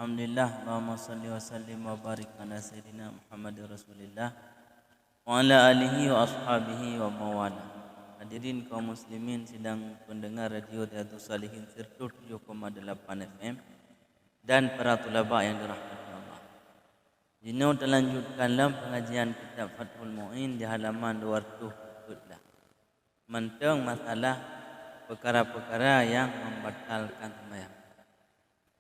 Alhamdulillah, Allahumma salli wa sallim wa barik ala sayyidina Muhammad Rasulillah wa ala alihi wa ashabihi wa mawala. Hadirin kaum muslimin sedang pendengar radio Riyadhus Salihin Sirtur 7,8 FM dan para tulaba yang dirahmati Allah. Dino terlanjutkan dalam pengajian kitab Fathul Mu'in di halaman 214. Mentang masalah perkara-perkara yang membatalkan sembahyang.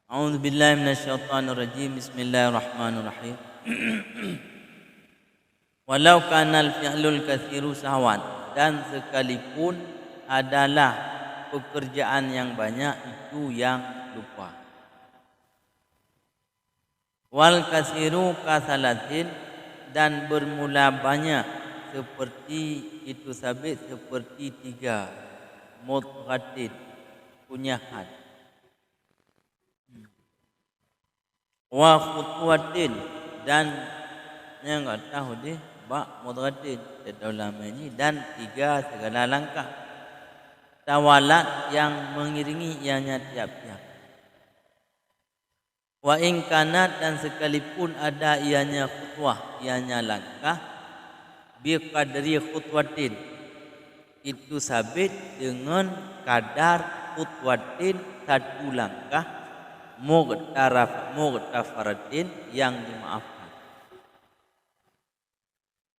A'udzu billahi minasyaitonir rajim. Bismillahirrahmanirrahim. Walau kanal fi'lul katsiru sahwan, dan sekalipun adalah pekerjaan yang banyak itu yang lupa. Wal katsiru kasalatin, dan bermula banyak seperti itu sabit seperti 3 mudghatin kunyahan. Wa khutwatin, dan yang enggak tahu deh ba mudghatin dalam ini, dan 3 segala langkah tawalat yang mengiringi ianya tiap-tiap. Wa in kanat, dan sekalipun ada ianya khutwah, ianya langkah, bi qadri khutwatin, itu sabit dengan kadar khutwatin 1 langkah, mughtarafaratin yang dimaafkan.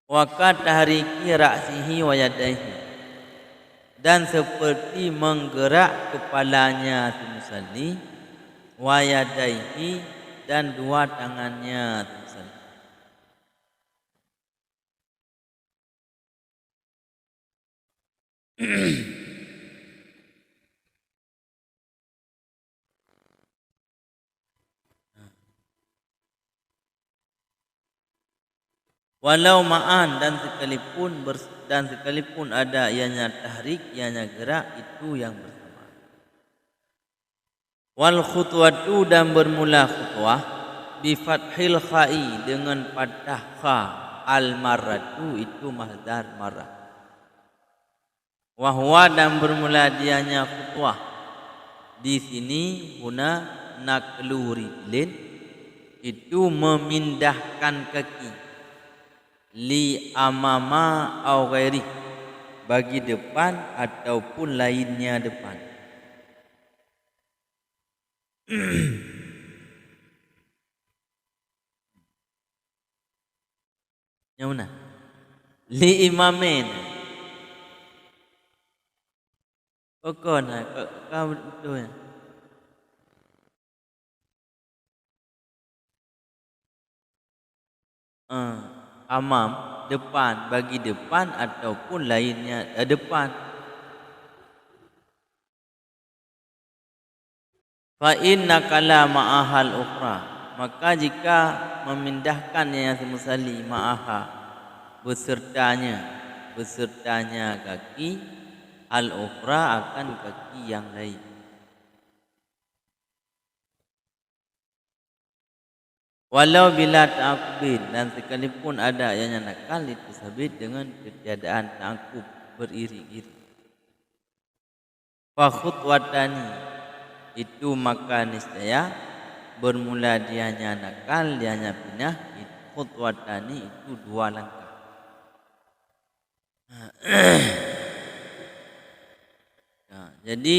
Wa ka tahriki ra'sihi wa yadayhi, dan seperti menggerak kepalanya si musalli, wa yadayhi, dan 2 tangannya si musalli. Walau ma'an, dan sekalipun ada ianya tahrik, ianya gerak, itu yang bersama. Wal khutwatu, dan bermula khutwah bi fathil kha'i, dengan fathah kha. Al marratu, itu mahdar marrah. Wa huwa, dan bermula dianya khutwah di sini huna naqlu rijlin, itu memindahkan kaki, li amama au ghairi, bagi depan ataupun lainnya depan. Yang mana? Li imamin. Okon kau betul ya. Amam, depan, bagi depan ataupun lainnya depan. Fa inna kala ma'ahal ukhra, maka jika memindahkan yang semusalli ma'aha, besertanya kaki, al ukhra, akan kaki yang lain. Walau bila ta'aqubin, dan sekalipun ada yang nakal, itu sabit dengan ketiadaan ta'aqub beriring-iring. Fa khutwatani, itu maka niscaya bermula dianya nakal, dianya pindah. Khutwatani, itu 2 langkah. Jadi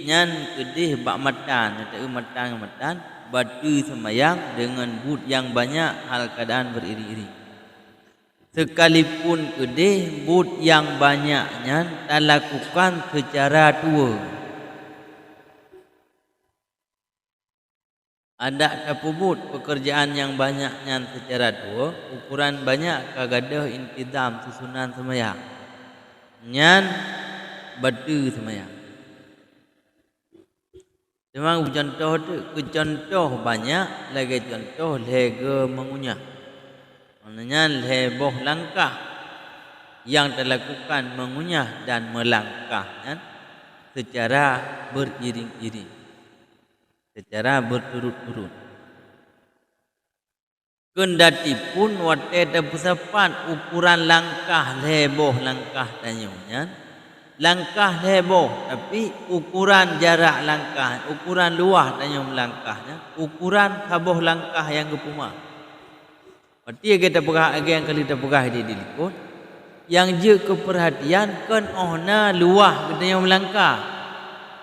nyan kedih bak matan, tak matan batu sembahyang dengan but yang banyak hal keadaan beriring-iring. Sekalipun kedih but yang banyaknya tak lakukan secara tua. Ada tapubut pekerjaan yang banyaknya secara tua, ukuran banyak kagadah intizam susunan sembahyang. Nyan batu sembahyang. Memang contoh banyak, lagi contoh lega mengunyah. Maknanya leboh langkah yang dilakukan mengunyah dan melangkahnya secara beriring-iring, secara berturut-turut. Kendati pun wate terpesapan ukuran langkah leboh langkah tanyanya, langkah heboh, tapi ukuran jarak langkah, ukuran luas tanya melangkahnya, ukuran haboh langkah yang kepuma. Berarti kita pegah yang kali kita pegah di dilikut, yang je keperhatian kan ohna luah tanya melangkah.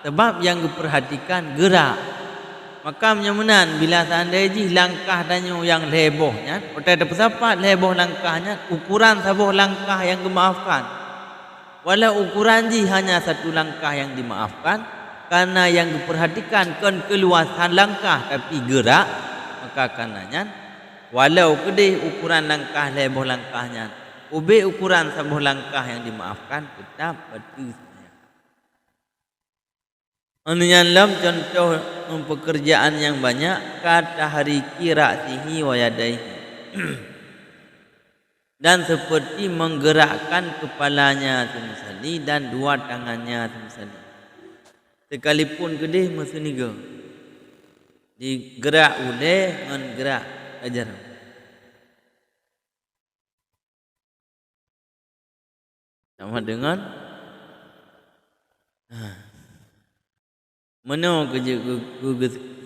Sebab yang diperhatikan gerak. Maka menyemenan bila seandainya langkah tanya yang hebohnya, pada ada pesawat heboh langkahnya, ukuran haboh langkah yang dimaafkan. Walau ukuran ji hanya satu langkah yang dimaafkan, karena yang diperhatikan kan keluasan langkah tapi gerak, maka karenanya walau kedih ukuran langkah leboh langkahnya, ubi ukuran sabuh langkah yang dimaafkan tetap betul. Anunya dalam contoh pekerjaan yang banyak kata hari kira sihi wayadaihi. Dan seperti menggerakkan kepalanya semsali dan dua tangannya semsali. Sekalipun kedih mesti niga. Digerak uleh dengan gerak ajar. Sama dengan mana kerja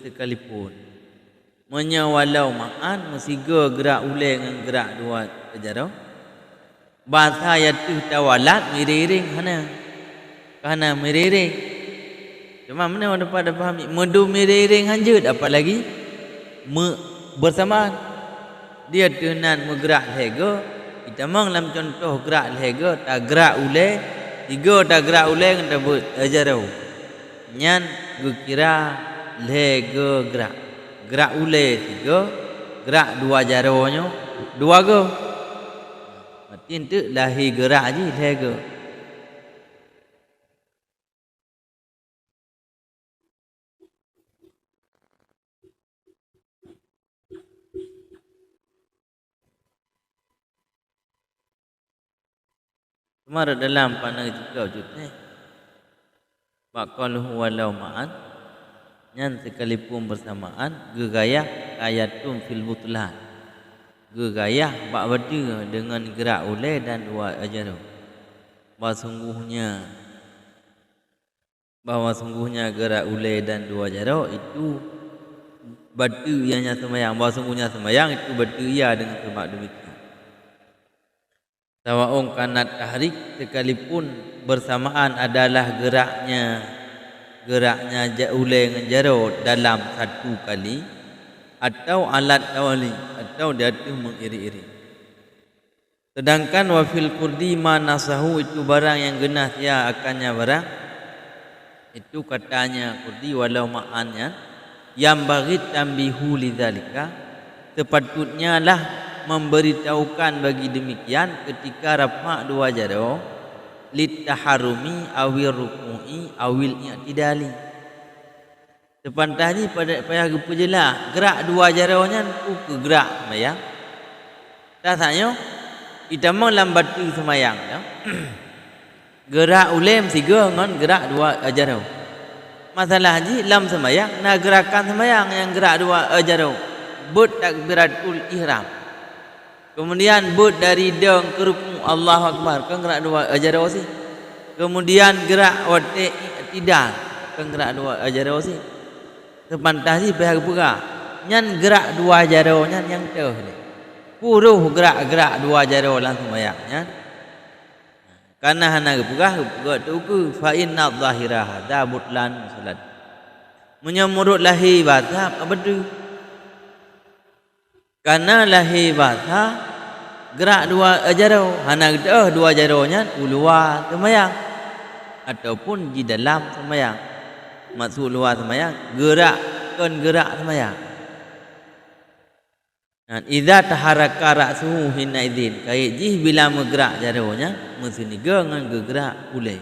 sekalipun. Menyawalau ma'an mesti gerak uleh dengan gerak dua ajar. Bahasa yaitu tawalat miriring kana miriring. Cuma mana orang pada faham medu miriring hanjut apa lagi bersamaan dia tenan bergerak lega kita mang dalam contoh gerak lega tak gerak uleh tiga tak gerak uleh kita buat ajarau nyan kira lega gerak uleh tiga gerak dua jaronya dua go berarti itu lahir gerak je lega. Mara dalam pandang juga wujudnya. Baqaluhu walau ma'an nyan sekalipun bersamaan gegayah ayatum fil butlan. Gegayah bak berdua dengan gerak uleh dan dua ajaru. Bahawa sungguhnya gerak uleh dan dua ajaru itu batu ianya semayang. Bahawa sungguhnya semayang itu batu ia dengan sebab demikian. Sawa'un kanat tahrik sekalipun bersamaan adalah geraknya uleh dengan jaro dalam satu kali atau alat tawali atau dia tu mengiri-iri. Sedangkan wafil kurdi manasahu itu barang yang genah dia akannya barang itu katanya kurdi walau ma'annya yang bagi tambihu lidzalika sepatutnya lah memberitahukan bagi demikian ketika rafa' dua jaro litaharumi awil ruku'i awil i'tidali. Sepantah ni pada payah gepa jelah gerak dua jaronya ku gerak semayang. Rasanya kita mau lambatu semayang ya. Gerak ulem tiga dengan gerak dua jaro. Masalah haji lam semayang nak gerakan semayang yang gerak dua jaro. But takbiratul ihram. Kemudian but dari deng ke rukun Allahu Akbar kan gerak dua ajarah sih. Kemudian gerak wati tidak kan gerak dua ajarah sih. Sepantah sih pihak buka. Nyan gerak dua ajarah nyan yang teh ni. Puruh gerak dua ajarah langsung bayang nyan. Karena hana buka tu ke fa inna zahira hadza butlan salat. Menyamurut lahi bahasa apa tu? Karena lahir bahasa gerak dua jaro hana dua jaronya luar semayang ataupun di dalam semayang maksud luar semayang gerak semayang. Dan idza taharaka ra'suhu hina idzin kai jih bila bergerak jaronya mesti ni dengan gerak ulai.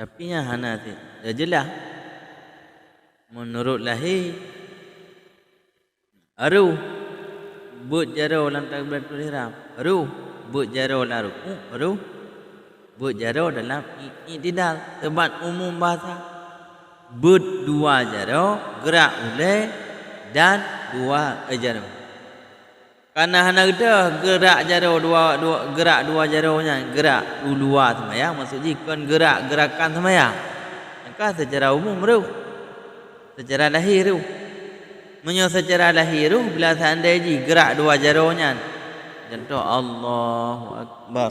Tapi nya hana tu dah jelas menurut lahir aru but jaro lantak beratul ihram aru but jaro la ruku aru but jaro dalam i'tidal sebab umum bahasa but dua jaro gerak uleh dan dua jaro Karena hana kita gerak jaro dua jaronya, gerak luar semayang maksudnya kon gerakan semayang. Maka secara umum tu, secara lahir tu. Menyo secara lahir tu bila seandainya gerak dua jaronya. Contoh Allahu Akbar.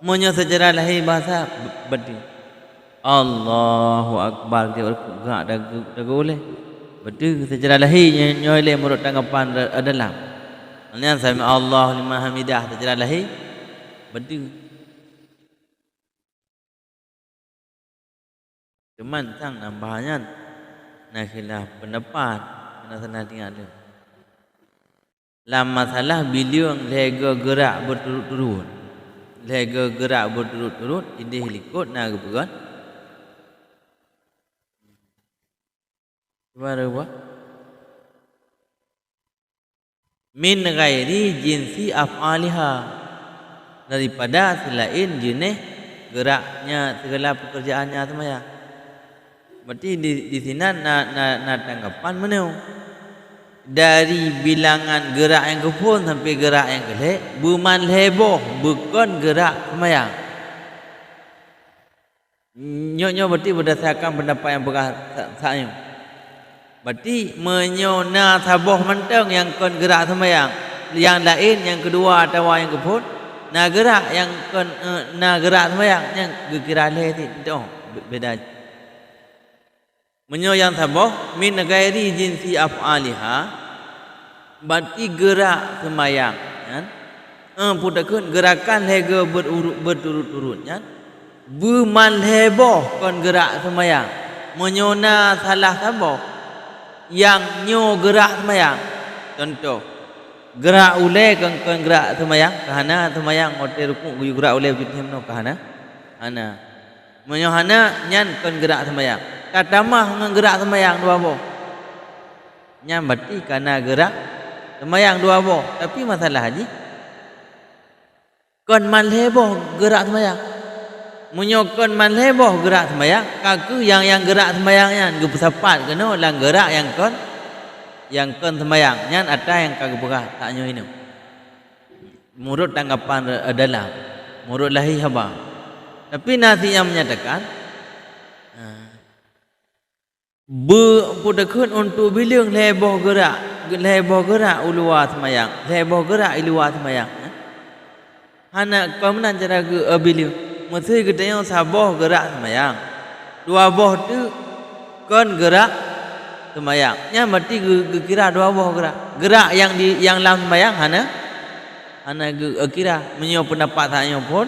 Menyo secara lahir bahasa berdiri. Allahu Akbar dia gerak dah boleh. Betul secara lahir nyoleh menurut tanggapan dalam. Ini sami Allah liman hamidah secara lahir betul. Cuman sang nambahnya nak khilaf pendapat kena sana tinggal dia. Dalam masalah bilion lega gerak berturut-turut. Lega gerak berturut-turut ini likut nak kepegan. Baru apa? Min ghairi jinsi af'aliha, daripada selain jenis geraknya segala pekerjaannya semaya. Berarti di sini nak tanggapan mana? Dari bilangan gerak yang kepun sampai gerak yang kelek, buman heboh bukan gerak semaya. Nyo berarti berdasarkan pendapat yang bekas saya. Berarti menyona saboh mentang yang kon gerak semayang, yang lain yang kedua atau yang kepun nak gerak yang kon nak gerak semayang yang kira leh tu beda. Menyo yang saboh min ghairi jinsi af'aliha berarti gerak semayang kan. Putakeun gerakan lega berturut-turut kan. Buman heboh kon gerak semayang. Menyona salah saboh yang nyo gerak semayang. Contoh gerak ulai kan gerak semayang kahana semayang hotel rukuk guyu gerak ulai begitu no kahana ana menyo hana nyan kan gerak semayang tatamah ngan gerak semayang dua boh nyan berarti kana gerak semayang dua boh tapi masalah haji kon man heboh gerak semayang menyokon man heboh gerak semayang kaku yang gerak semayangnya gu pesapat kena lang gerak yang kon semayang nyan ada yang kagak berat tak nyo ini menurut tanggapan dalam menurut lahir haba tapi nasi yang menyatakan berpudakun untuk bilang heboh gerak uluar semayang heboh gerak iluar semayang anak kau menan cara bilang mesti kita yang saboh gerak semayang dua boh tu kon gerak semayang nya mesti kira dua boh gerak yang lam semayang hana kira menyo pendapat saya pun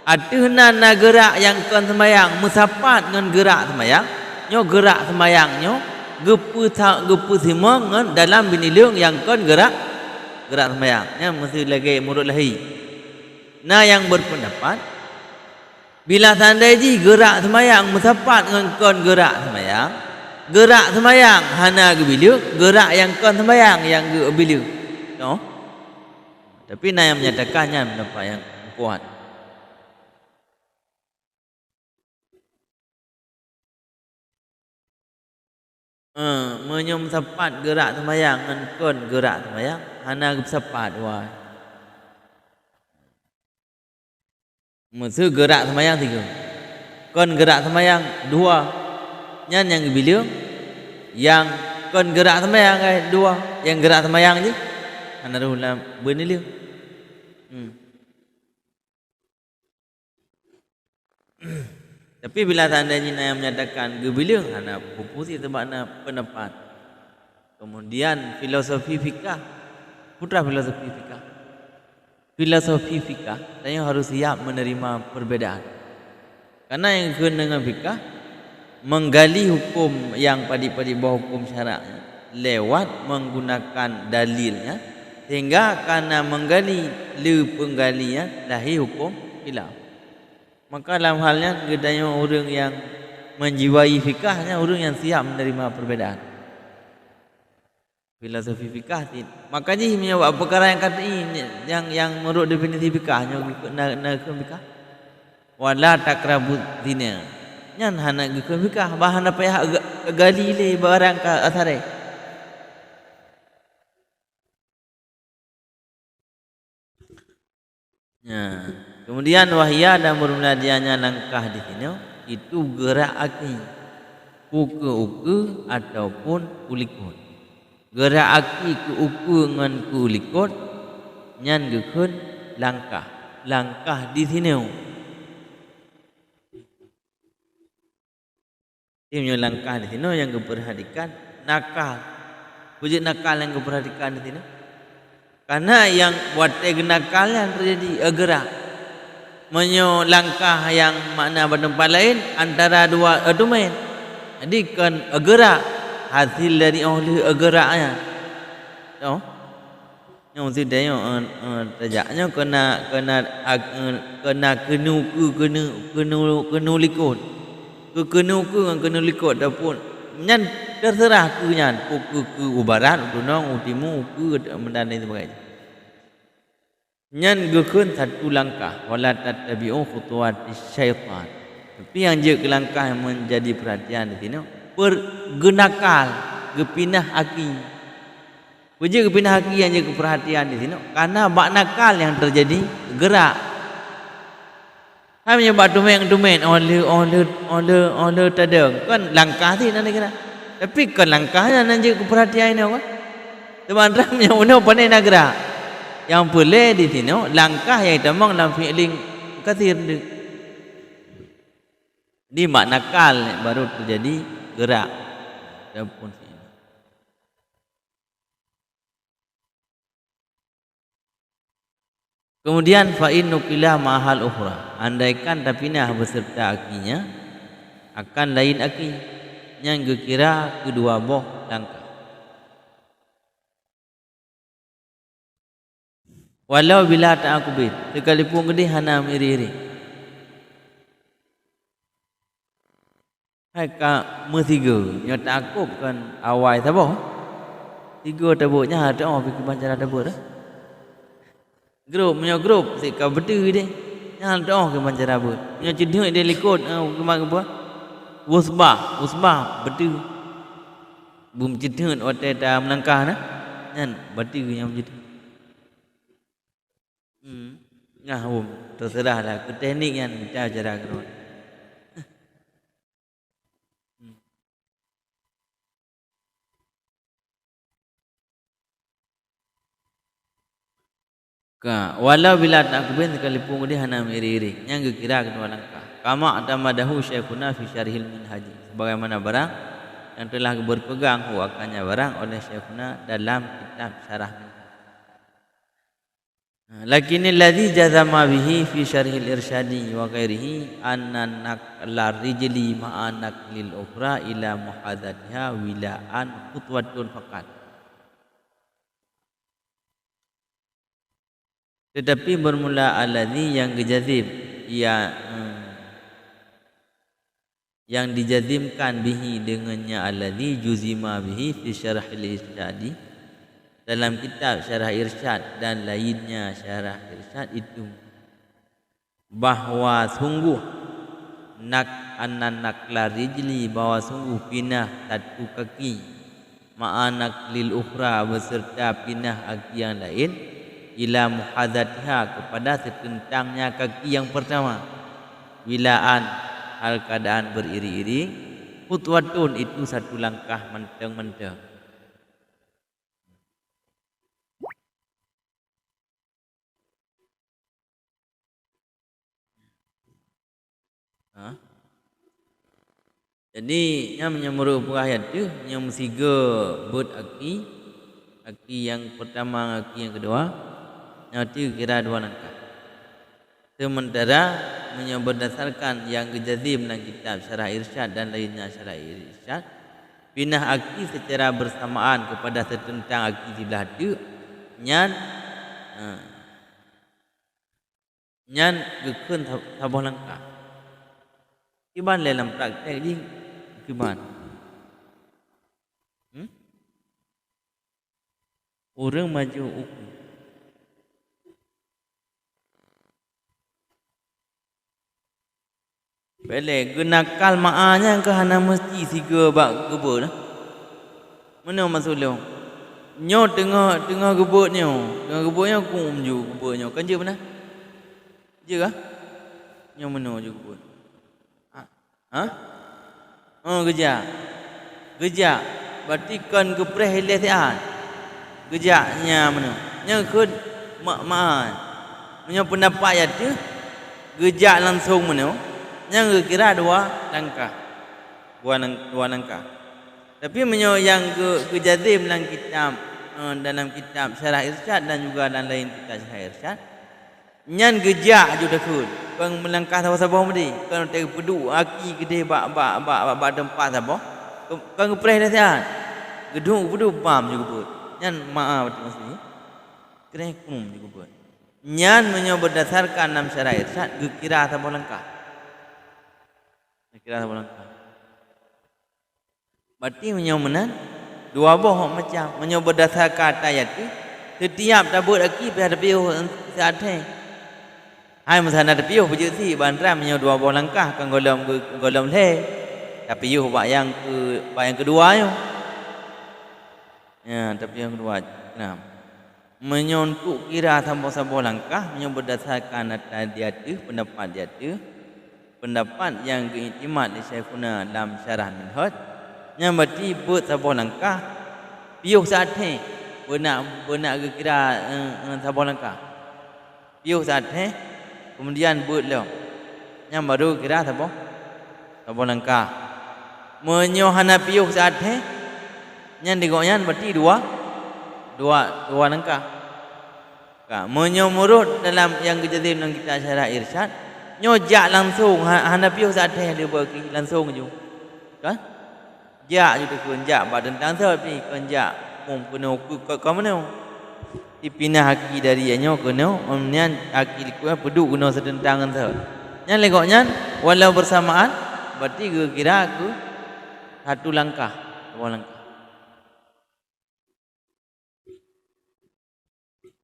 ada na gerak yang kon semayang musapat dengan gerak semayang nyo gerak semayang nyo gepu semua dengan dalam binilung yang kon gerak semayang nya mesti lagi menurut lahir. Nah yang berpendapat bila seandainya gerak semayang musapat dengan kon gerak semayang hana gebilu gerak yang kon semayang yang gebilu no tapi nak yang menyatakannya pendapat yang kuat menyom sepat gerak semayang dengan kon gerak semayang hana sepat wah mesti gerak semayang tiga kon gerak semayang dua nyan yang bila yang kon gerak semayang dua yang gerak semayang je ana ulam benilih tapi bila tandanya yang menyatakan gebila ana pupusi sebab ana pendapat kemudian filosofi fikah putra filosofi fikah saya harus siap menerima perbezaan karena yang kena dengan fikah menggali hukum yang padi-padi bawah hukum syaraknya lewat menggunakan dalilnya sehingga karena menggali penggalian lahir hukum khilaf maka dalam halnya gedanya orang yang menjiwai fikahnya orang yang siap menerima perbezaan filosofi fikah makanya menyebab perkara yang kata ini yang menurut definisi fikahnya nak fikah wala takrabut zina nyan hana gekeun fikah bahan apa ya gali le barang ka asare Ya. Kemudian wahya dan bermula dianya langkah di sini itu gerak aki uke ataupun ulikut. Gerak aki ke uke dengan ke ulikut nyan gekun langkah di sini. Ini langkah di sini yang diperhatikan nakal. Wujud nakal yang diperhatikan di sini. Karena yang buat nakal yang terjadi gerak. Menyo langkah yang makna bertempat lain antara dua domain. Jadi kan gerak hasil dari oleh geraknya. Tahu? Yang tidak yang terjaknya kena kenu likut. Kenu likut ataupun nyan terserah ke nyan ke barat ke timur ke dan lain sebagainya. Nyan gekun satu langkah wala tattabi'u khutuwati syaitan. Tapi yang je ke langkah yang menjadi perhatian di sini pergenakal gepinah aki. Wujud gepinah aki yang je ke perhatian di sini karena bak nakal yang terjadi gerak. Hai menyebab domain oleh tadeng kan langkah sih nanti kira. Tapi kan langkahnya nanti ke perhatian ini apa? Teman-teman yang uno pandai nak gerak. Yang boleh di sini langkah yang tamang dalam fi'ling kathir di makna kal baru terjadi gerak dalam fungsi ini. Kemudian fa'in nukilah mahal ukhra, andaikan tapi nah beserta akinya akan lain aki yang kira kedua boh langkah. Walau bila ta'akubit sekalipun gede hana iri-iri. Hai ka metiga nya takub kan awai tabo. Tiga tabuknya ada oh fikir pancara tabuk dah. Grup si ka berdiri dia. Nya ada oh ke pancara tabuk. Nya cedek dia likut ke mana buat. Usbah berdiri. Bum cedek otak dah melangkah nah. Nya berdiri yang jadi. Nah, terserahlah ke teknik yang cara kerana. Walau bila tak kubin sekalipun dia hana iri-iri yang kira kedua langkah. Kama atamadahu syekhuna fi syarhil minhaji. Sebagaimana barang yang telah berpegang akannya barang oleh syekhuna dalam kitab syarah minhaj. Lakinil ladzi jazama bihi fi syarhil irsyadi wa ghairihi anna naqlar rijli ma'a naqlil ukhra ila muhadzatiha wilaan khutwatun faqat. Tetapi bermula alladzi yang gejazim yang dijazimkan bihi dengannya alladzi juzima bihi fi syarhil irsyadi dalam kitab syarah irsyad dan lainnya syarah irsyad itu bahawa sungguh nakla rijli bahawa sungguh pinah satu kaki ma'anak lil ukhra beserta pinah kaki yang lain ila muhadzatiha kepada setentangnya kaki yang pertama wilaan hal keadaan beriri-iri khutwatun itu satu langkah menteng-menteng. Jadi yang menyemuru perayaan tu yang mesiga buat aki yang pertama aki yang kedua yang tu kira dua langkah. Sementara berdasarkan yang kejazim dalam kitab syarah irsyad dan lainnya syarah irsyad pinah aki secara bersamaan kepada setentang aki sebelah tu nyan gekun sabah langkah. Kiban dalam praktek ni kiban. Orang maju uku. Bele genakal maanya ke hana mesti siga bak gebur lah. Mana masalah? Nyo tengah gebur nyo. Tengah gebur nyo kum ju gebur nyo. Kan je benar? Je kah? Yang mana juga pun. Ha? Oh, gejak. Gejak. Berarti kan kepreh hilang tian. Gejaknya mana? Yang kun mak. Punya pendapat ya tu. Gejak langsung mana? Yang kira dua langkah. Dua langkah. Tapi yang kejadim dalam kitab Syarah Irsyad dan juga dalam lain kitab Syarah Irsyad. Nyan gejak juga kun. Kang melangkah sabah mesti. Kang teh pedu aki gede bak tempat sabah. Kang kepreh dah sian. Gedung pedu pam juga pun. Nyan maaf maksudnya. Kena kumum juga pun. Nyan berdasarkan dalam Syarah Irsyad kira sabah langkah. Kira sabah langkah. Berarti menan dua boh macam berdasarkan ayat tu. Setiap tabut aki pada piu saat hai masana ada piuh berjeti bandram dua buah langkah kan golom le tapi piuh yang kedua yo ya tapi yang kedua kenapa menyontuk kira sampo langkah berdasarkan dia tu pendapat dia tu pendapat yang keiktimat di Syekhuna dalam Syarah Minhaj yang berarti buat sampo langkah piuh saat benak kira sampo langkah piuh saat kemudian buat lo. Yang baru kira apa? Apa langkah. Menyohana piuh saat yang digoknya berarti dua langkah. Menyomurut dalam yang kejadian dalam kita Syarah Irsyad. Nyojak langsung hana piuh saat dia bagi langsung je. Kan? Jak je tu jak badan tangsa ni kenjak kena kau mana? Dipindah haki dari anyo kena omnian haki ku peduk kena sedentangan tu. Yang legoknya walau bersamaan berarti kira aku satu langkah, dua langkah.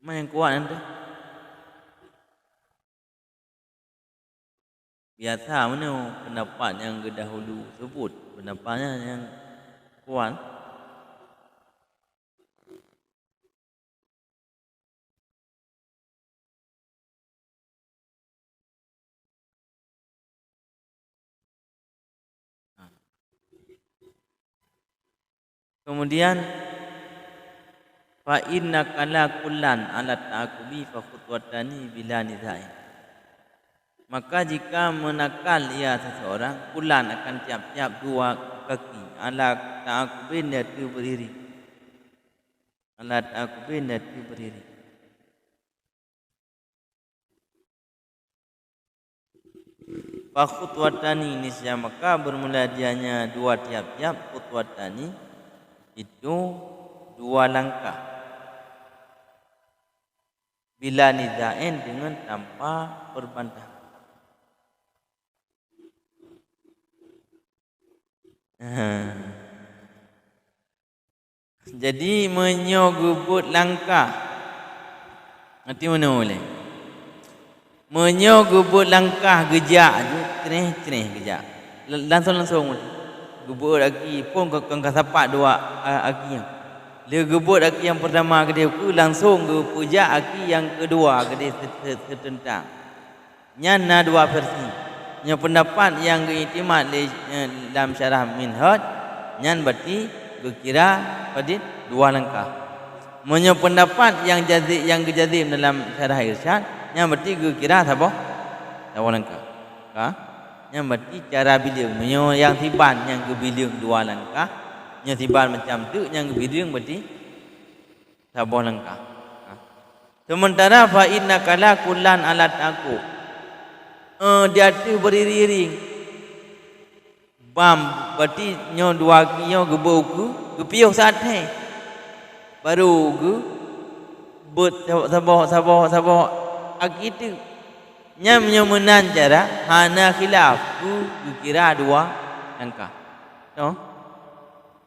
Mana yang kuat nanti? Biasa mana pendapat yang dahulu sebut pendapatnya yang kuat. Kemudian fa inna kala kullan ala ta'aqubi fa khutwatani bila nizai. Maka jika menakal ia seseorang kullan akan tiap-tiap dua kaki ala ta'aqubin dia tu berdiri. Ala ta'aqubin dia tu berdiri. Fa khutwatani nisya maka bermula dianya dua tiap-tiap khutwatani itu dua langkah bila nizain dengan tanpa berbantah. Jadi menyogubut langkah nanti mana boleh menyogubut langkah gejak je cereh gejak langsung gebut lagi pun kau sapat dua aki yang dia gebut aki yang pertama ke dia ku langsung ke puja aki yang kedua ke dia setentang nyana dua versi yang pendapat yang keiktimat dalam Syarah Minhaj nyan berarti kira pada dua langkah menyo pendapat yang kejazim dalam Syarah Irsyad yang berarti kira apa dua langkah yang berarti cara bilang yang tiban yang kebilang dua langkah yang tiban macam tu yang kebilang berarti sabah langkah. Sementara fa inna kala kullan alat aku dia tu beriring bam berarti nyo dua kinyo gebuku gepiuh sate baru ge but sabah akitu nyam menan cara hana khilaf ku kira dua langkah. No?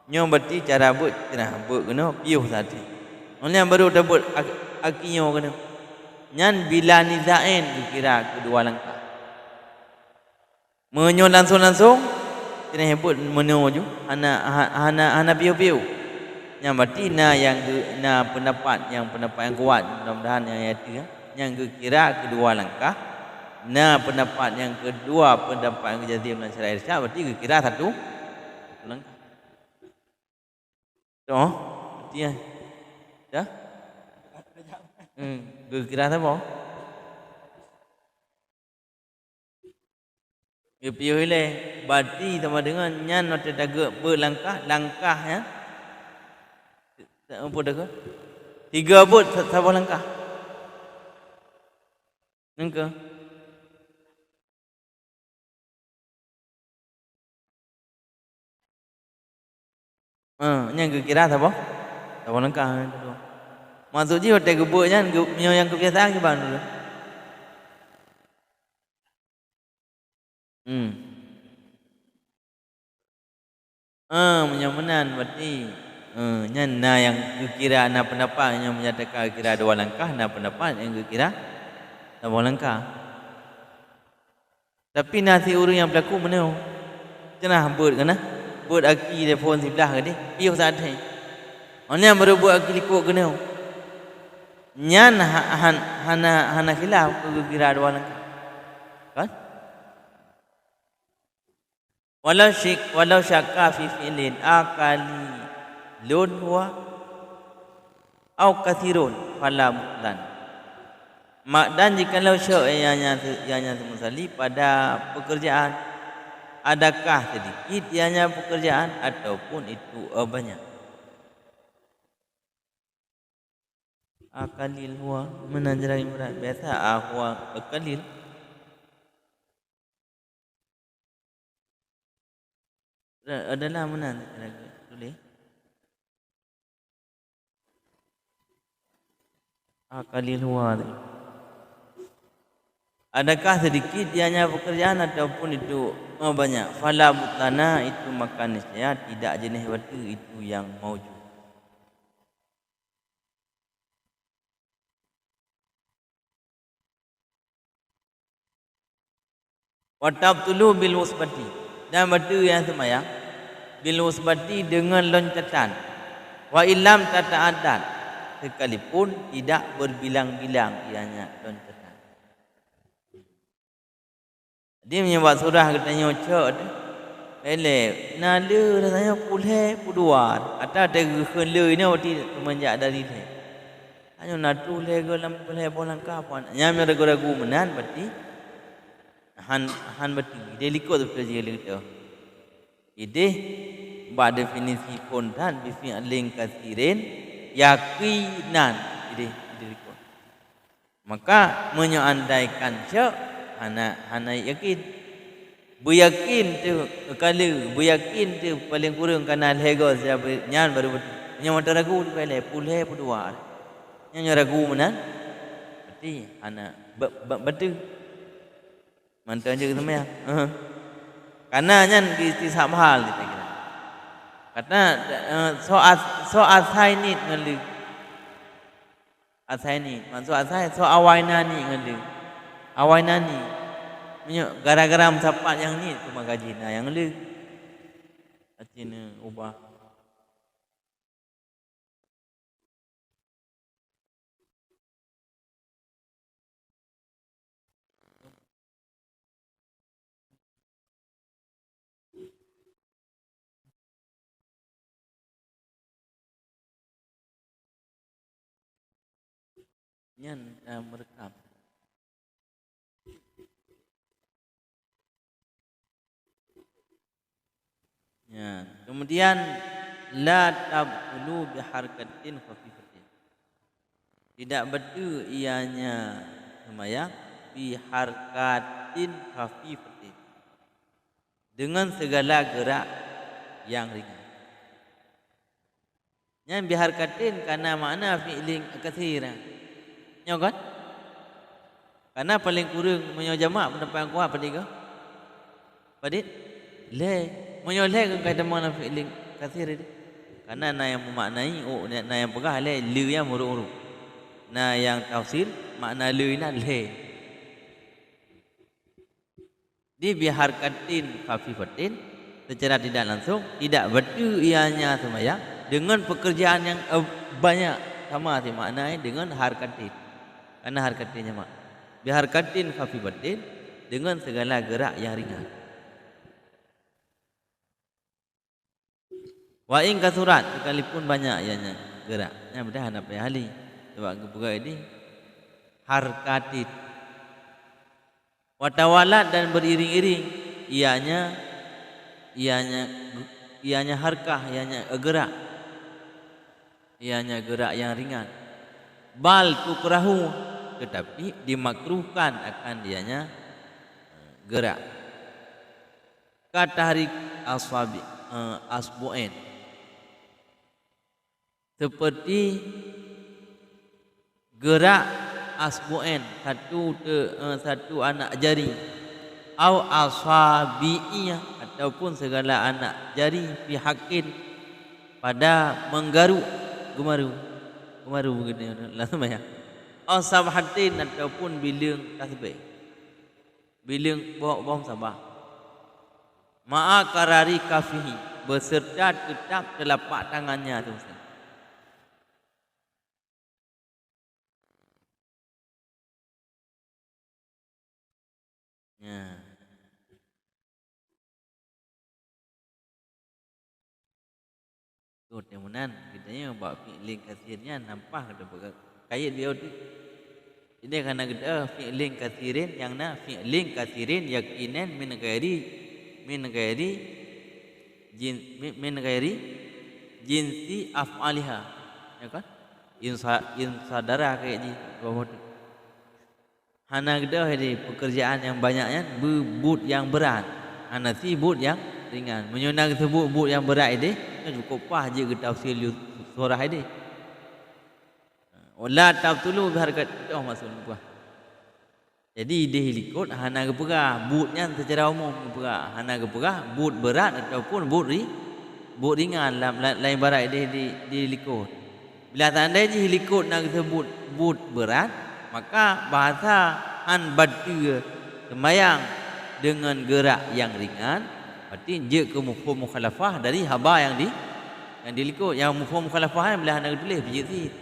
Nyo berarti cara buat kena piuh satu. Onnya baru dapat akinyo kena. Nyan bila nizain kira kedua langkah. Menyo langsung kena hebut menuju hana piuh-piuh. Yang berarti yang pendapat yang kuat mudah-mudahan yang ayat yang kira kedua langkah Nah, pendapat yang kedua, pendapat yang jazim dan syar'i irsyad, berarti kira satu langkah. Oh, berarti ya. Dah? Kira apa? Pilih le, berarti sama dengan nyan not daga berlangkah, langkah ya. Apa daga? 3 but satu langkah. Nengke. Yang kira apa? Satu langkah itu. Maksud je hotel gebuknya yang kebiasaan ke bang dulu. Menyamanan berarti nah yang kira na pendapat yang menyatakan kira 2 langkah, na pendapat yang kira 2 langkah. Tapi nasi urang yang berlaku mana? Cenah buat kana? Buat aki telefon sebelah ke dia? Iyo saat ni. Orang baru buat aki likuk kena. Nyan hana khilaf kira 2 langkah. Kan? Walau syakka fi fi'lin akali lun huwa au kathirun fala mutlan. Dan jikalau syak ianya semusali pada pekerjaan, adakah sedikit ianya pekerjaan ataupun itu banyak. Akalil huwa menanjari murad biasa huwa akalil. Adalah mana boleh? Akalil huwa. Adakah sedikit ianya pekerjaan ataupun itu banyak? Fala mutlana itu maka niscaya tidak jenis waktu itu yang maujud. Wa tabtulu bil usbati, dan batu yang semayang bil usbati dengan loncatan. Wa illam tata'addad, sekalipun tidak berbilang-bilang ianya loncatan. Dia menyebut surah katanya cak tu. Ele nala rasanya pulhe puduar. Atau tegeh le ni waktu semenjak dari ni. Hanya natu le gelam pulhe bolang kapan. Nyam ragu-ragu menan berarti han berarti dia likut tu kerja tu. Ide ba definisi pondan bi fi'lin kathirin yaqinan. Ide likut. Maka menyeandaikan cak hana yakin. Beryakin tu kala beryakin tu paling kurang kana lego siapa nyan baru nya mata ragu tu pele pulhe pudua. Nya ragu mana? Berarti hana betul. Mantan je sama ya. Karena nyan istisab hal kita kira. Kata soal sainit ngeli. Asainit maksud asai so awainani ngeli. Awainani gara-gara mencapat yang ni cuma gaji nah yang le acina ubah nyan merekam. Ya. Kemudian la tabtulu bi harakatin khafifatin. Tidak betul ianya semayang bi harakatin khafifatin. Dengan segala gerak yang ringan. Yang bi harakatin karena makna fi'lin katsira. Ya kan? Karena paling kurang menyojamak pendapat yang kuat pada Padit le menyoleh kata mana fi'lin katsir ini. Karena na yang memaknai na yang pegah le yang huruf-huruf. Na yang tafsir makna le na le. Di biharkatin khafifatin secara tidak langsung tidak betul ianya semayang dengan pekerjaan yang banyak sama si maknai dengan harkatin. Karena harkatinnya mak biharkatin khafifatin dengan segala gerak yang ringan. Wa in kasurat, sekalipun banyak ianya geraknya mudah nak payah ahli. Sebab gebuka ini harkatit. Wa tawalat dan beriring-iring ianya harkah, ianya gerak. Ianya gerak yang ringan. Bal tukrahu, tetapi dimakruhkan akan dianya gerak. Katarik aswabi asbu'in, seperti gerak asbu'in, satu anak jari, au aswabi'iyah, ataupun segala anak jari, fi hakin, pada menggaruk, gemaru begini langsung ya. Au sabhatin, ataupun bilang tasbih, bilang bohong sabah. Ma'a karari kafihi, beserta tetap telapak tangannya tu. Ya. Kemudian kita buat fi'lin kathirnya nampak ada kaya dia tu. Jadi kerana kita fi'lin kathirin yang na fi'lin kathirin yakinan min ghairi jinsi af'aliha, ya kan? Insadara kayak ni bahawa hana kita ini pekerjaan yang banyaknya bebut yang berat, hana si but yang ringan. Menyunang sebut but yang berat ini cukup pah je kita tafsir surah ini. Wala tabtulu biharkat maksud buah. Jadi dia ikut hana gepegah butnya secara umum gepegah, hana gepegah but berat ataupun but ringan lain barat dia dilikut. Bila tanda je likut nak sebut but berat, maka bahasa han batu sembayang dengan gerak yang ringan, berarti je ke mufhum mukhalafah dari haba yang dilikut. Yang mufhum mukhalafah bila hana tulis biji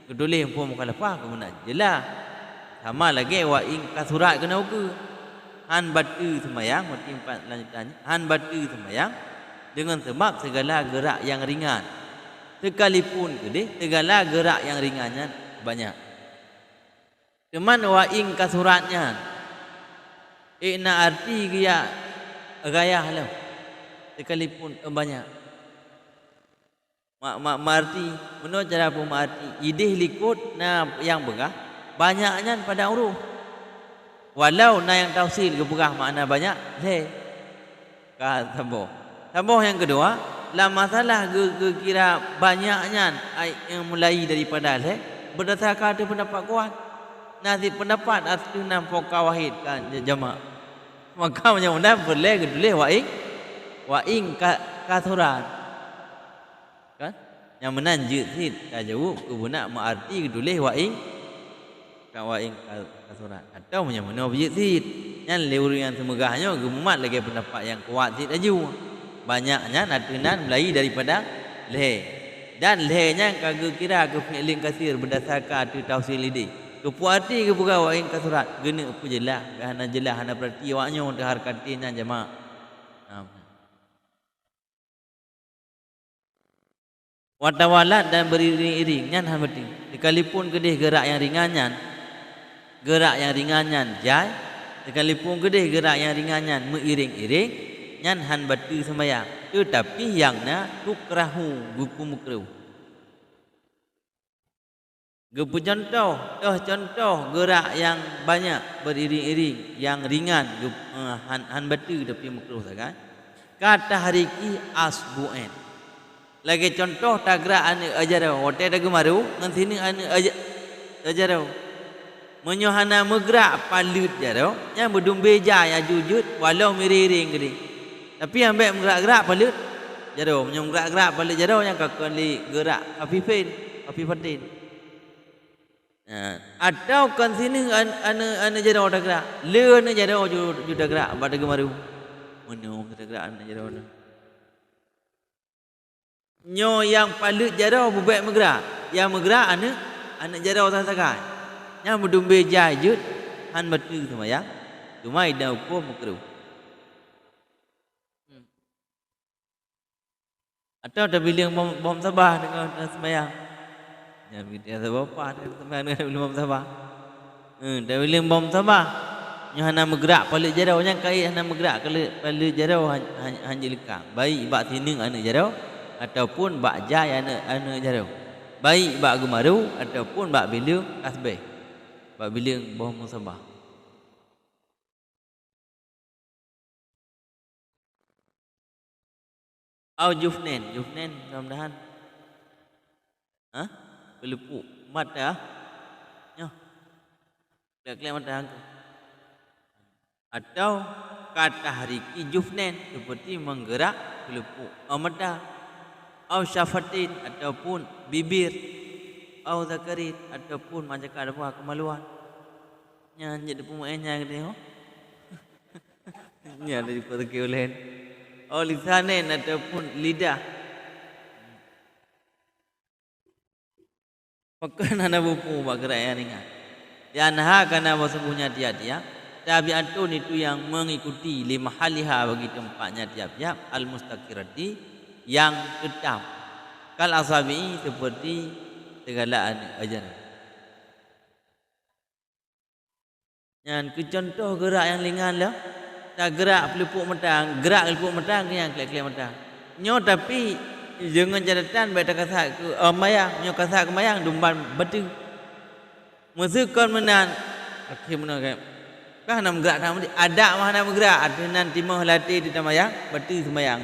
tulis mufhum mukhalafah kemudian jelas. Sama lagi wa in kasurat kena ukur. Han batu sembayang, berarti empat lanjutannya. Han batu sembayang dengan sebab segala gerak yang ringan. Sekalipun segala gerak yang ringannya banyak. Cuman wa in kasuratnya ikna arti gaya lah. Sekalipun banyak. Arti menurut cara pemarti idih likut na yang begah banyaknya pada huruf. Walau na yang tafsir ke berah makna banyak le tambah yang kedua la masalah kira banyaknya yang mulai daripada le berdasarkan ada pendapat kuat. Nasi pendapat asli nam foka wahid kan jama'. Maka mudah-mudahan boleh tulis wa in kasurat kan yang menanjut sid jawab guna mengarti tulis wa in kasurat atau mana objek sid yang lewurian semegahnya gemat lagi pendapat yang kuat sid aju banyaknya natunan mulai daripada leh dan lehnya kagak kira ke fi'lin kasir berdasarkan tu tafsir lidi kepuati ke buka wa in kasurat gena apa jelas hana jelas hana berarti waknya untuk harkatinnya jemaah. Watawalat dan beriring-iring nyan hamati sekalipun kedih gerak yang ringannya jai, sekalipun kedih gerak yang ringannya mengiring-iring nyan han batu sembayang, tetapi yang na tukrahu gupu mukruh. Gupu contoh gerak yang banyak beriring-iring yang ringan han batu tapi mukruh kan. Kata hariki asbu'in. Lagi contoh tagra ane ajarau, hotel dah gemaru, ngan sini ane ajarau. Menyohana megrak palut jarau, yang berdumbe jaya jujut, walau miriring gede. Tapi ambek menggerak-gerak palut jarau, menggerak-gerak palut jarau yang kakak li gerak afifatin. Atau kan sini ane jarau dah gerak, le ane jarau juda gerak, pada gemaru. Menyom dah gerak ane jarau dah. Nyo yang palut jarau bubek menggerak, yang menggerak anak jarau tak sakai. Yang berdumbe jajut han batu sembayang Cuma ida hukum makruh. Atau ada bilang bom sabah dengan sembahyang. Ya dia sabah apa dengan sembahyang dengan bom sabah. Dah bilang bom sabah. Nya hana bergerak balik jarau nya kai hana bergerak balik jarau hanya lekang. Baik bak tining ana jarau ataupun bak jai ana jarau. Baik bak gemaru ataupun bak bilang tasbih. Bak bilang bom sabah. Au jufnen mudah-mudahan. Pelepuk mata. Nyo. Klek mata aku. Atau kata hariki jufnen seperti menggerak pelepuk mata. Au syafatin ataupun bibir. Au zakarin ataupun macam ada apa kemaluan. Nya jadi pemainnya gitu. Nya dari perkeulen. Au lisanen ataupun lidah. Pakan ana bupu bergerak yang ringan. Yanha kana sesungguhnya dia tabi'atun itu yang mengikuti lima haliha bagi tempatnya tiap-tiap al-mustaqirati yang tetap. Kal asabi seperti segala ajaran. Yang contoh gerak yang ringan lah. Tak gerak pelepuk mata, gerak pelepuk mata yang klek-klek mata. Nyo tapi jangan catatan baik kasak ke mayang, nyo kasak ke mayang dumban betu. Musukon menan. Okey menan kan. Kah nak gerak tak mesti ada mah nak bergerak, ada nanti mah latih di mayang, betu semayang.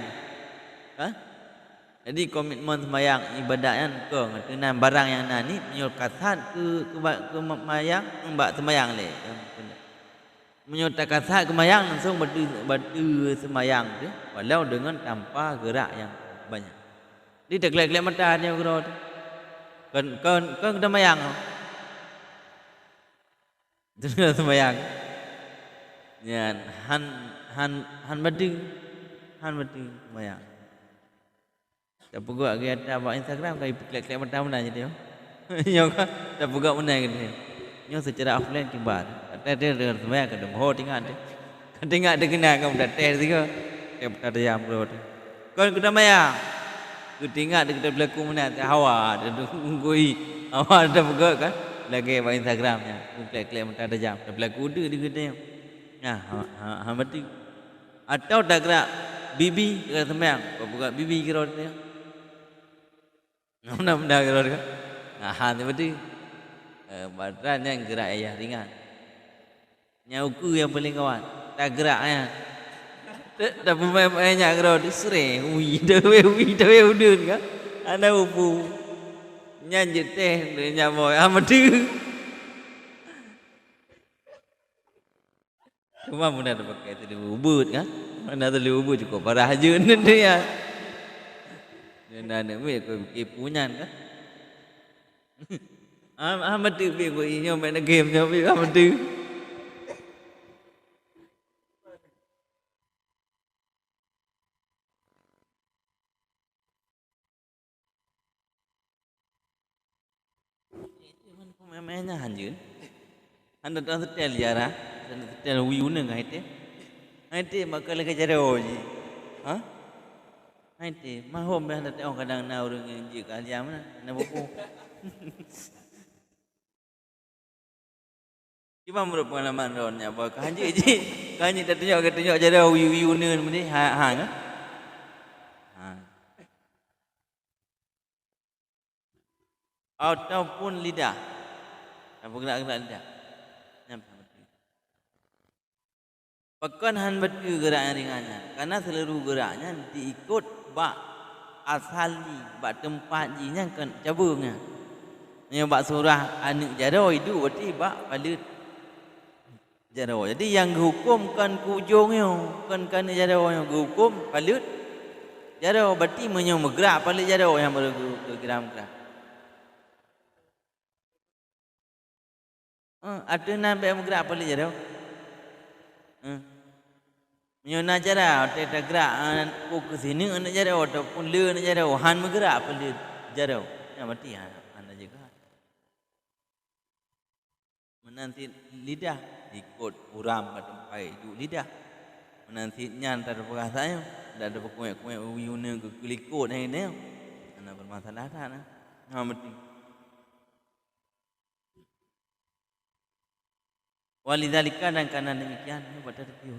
Jadi komitmen semayang ibadat kan kong dengan barang yang ni nyo kasak ke mayang mbak semayang le. Menyatakan saat kemayang langsung batu semayang tu walau dengan tanpa gerak yang banyak. Di teklek-klek mata dia gerak. Kan kita mayang. Tu semayang. Ya han batu semayang. Tak pegak ke atas buat Instagram kai klek-klek mata mana je dia. Yo tak pegak mana ke dia. Nyo secara offline kibar. Ada sebenarnya ke demo tinggal deh. Tinggal deh kena kamu dah tes juga. Kita ada yang bro. Kau kita maya. Ku tinggal deh kita berlaku mana hawa. Ada unggui. Hawa ada pegak kan. Lagi buat Instagramnya. Klik-klik mata ada jam. Kita berlaku udah di kita. Nah, hamati. Atau tak gerak bibi kita semayang. Kau buka bibi kira dia. Mana kira dia. Nah, seperti badan yang gerak ayah ringan. Nyauku yang paling kawan. Tak geraknya. Tak pemain-pemainnya gerak. Dia sering. Dawe udun kan. Ada upu. Nyanyi teh. Dia nyamoy. Mati. Cuma mana ada pakai tadi ubud kan. Mana tadi ubud cukup parah je. Dia ada kepunyan kan. Mati. Dia main game. Mati. Mainnya hanjun. Anda tak setel jara, dan setel wiuna ngai te. Ngai te makal ke jara oji. Ngai te mahom dah tak orang kadang na urang je kalian mana. Na bopo. Cuma menurut pengalaman ronnya bahawa kanji je. Kanji tak tunjuk jara wiuna ni kan. Ataupun lidah. Apa gerak-gerak lidah? Nampak betul. Pakan han betul gerak yang ringannya. Karena seluruh geraknya diikut bak asali, bak tempat jinya kan cabungnya. Yang bak surah anak jarau itu berarti bak palut jarau. Jadi yang dihukumkan kujungnya kan jarau yang dihukum palut jarau berarti menyong bergerak palut jarau yang bergerak. Ada nampak bergerak boleh je dah. Menyona cara tak gerak ke sini nak jarau ataupun le nak jarau han bergerak boleh jarau. Ya mati han juga. Menanti lidah ikut uram kat tempat duduk lidah. Nanti nyan tak ada perasaan, tak ada kuek-kuek uyune ke kelikut ni. Ana bermasalah dah nah. Ha mesti. Walidzalika dan karena demikian ini pada review.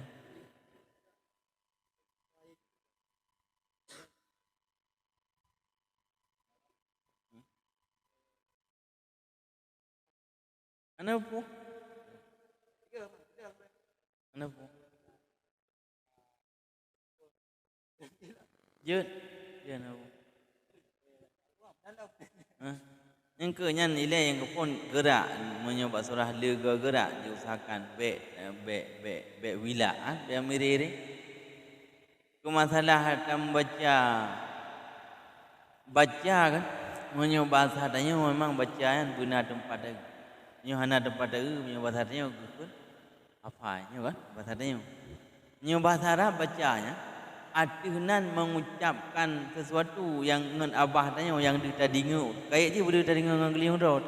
Kenapa? Kenapa? Jut. Dia nak. Yang kenyan ile yang pun gerak menyoba surah lega gerak diusahakan be wila be miriri. Ku masalah dalam baca kan menyoba bahasanya memang bacaan benar tempat dia. Nyo hana tempat dia menyoba bahasanya gupun apa nyo kan bahasanya. Nyo bahasa Arab bacanya artinan mengucapkan sesuatu yang ngan abah tanya yang dia dengar. Kayak je boleh dia dengar dengan geliung rod.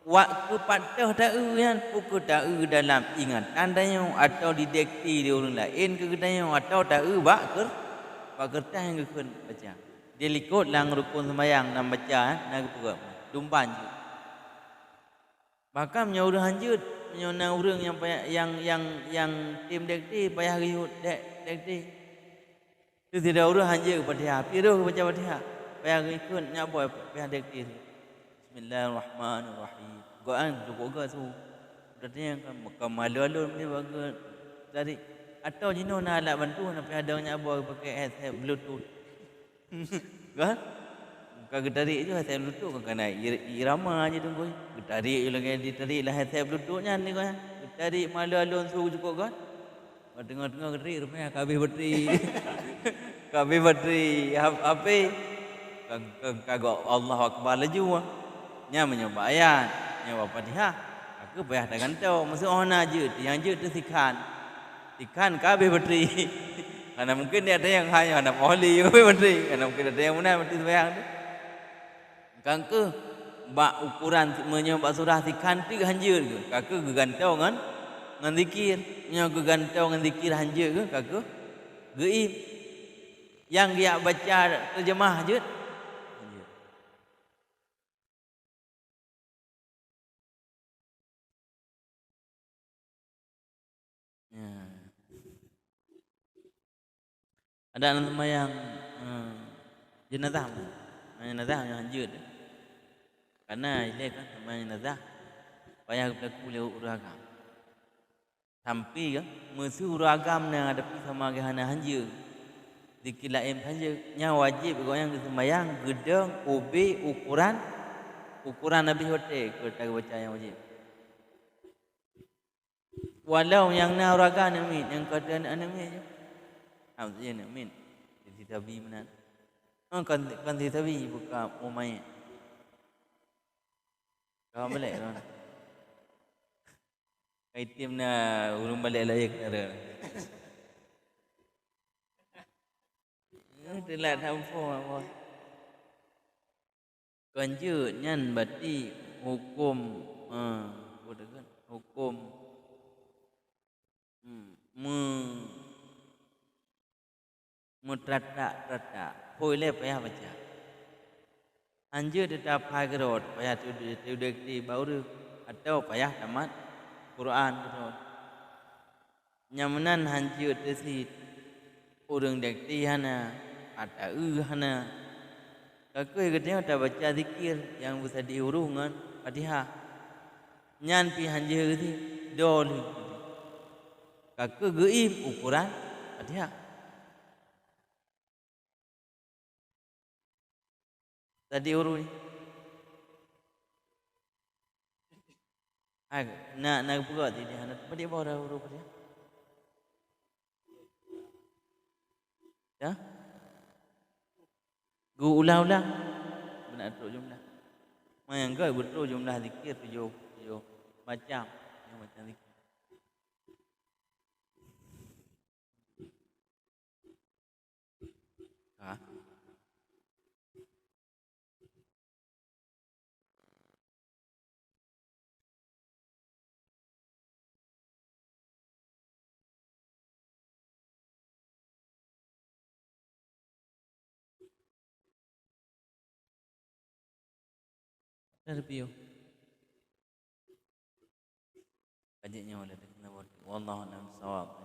Waktu patah tahu kan pukul tahu dalam ingatan tanya atau didekti di orang lain ke tanya atau tahu bak kertas yang kekun baca. Dia likut lang rukun sembahyang dan baca nak pura dumpan je. Bahkan menyaur hanjut menyona orang yang tim dekti payah riut dekti. Itu tidak urus hanya Fatihah. Piruh baca Fatihah. Payah ikut nyapa payah dekti. Bismillahirrahmanirrahim. Quran cukup ke tu. Katanya kan malu-alun dia bagi tarik atau jino nak alat bantu nak payah ada nyapa pakai headset Bluetooth. Kan? Kau tarik je headset Bluetooth kan kena irama aja tunggu. Tarik je lagi ditarik lah headset Bluetoothnya ni kan. Tarik malu-alun suruh cukup kan? Tengah-tengah gerik rupanya habis bateri. Habis bateri HP. Kagak Allah Akbar laju. Nya menyoba ayat, nya Fatihah. Aku payah tak gantau, mesti ona je, yang je tu sikan. Sikan habis bateri. Karena mungkin dia ada yang hanya ada poli habis bateri. Karena mungkin ada yang mana bateri sembahyang tu. Kangke bak ukuran menyoba surah sikan tu hanjur ke? Kagak gegantau kan? Ngan zikir, nya gegantau ngan zikir hanjur ke? Kagak geib. Yang dia baca terjemah je. Ya. Ada nama yang jenazah. Jenazah yang hanjur. Karena ini kan nama jenazah. Payah berlaku lewat uragam. Sampai kan, musuh uragam yang ada sama gehana hanjur. Zikir lain saja nya wajib goyang di sembahyang gedeng ubi ukuran Nabi hotel kita baca yang wajib walau yang na raga amin yang kata amin je maksudnya amin di tabi mana kan di tabi buka umai kau balik kan kaitim na urung balik lagi kara Itulah hampa apa. Kanjutnya berarti hukum hukum mutrata boleh payah baca. Anjur tetap hagerot payah tu di baru atau payah tamat Quran gerot. Nyamanan hanjur tesit urang dekti hana ada hana. Kakak katanya tak baca zikir yang bisa diurungan Fatihah. Nyan pi hanjur tu dol. Kakak geib ukuran Fatihah. Tadi urun ni. Nak buka dia hana pada bawa urun Fatihah. Ya? Gu ulang-ulang. Benar betul jumlah. Yang kau betul jumlah zikir 7 macam. Yang macam zikir. Ha? Review. Kajiknya oleh wallahu a'lam bissawab.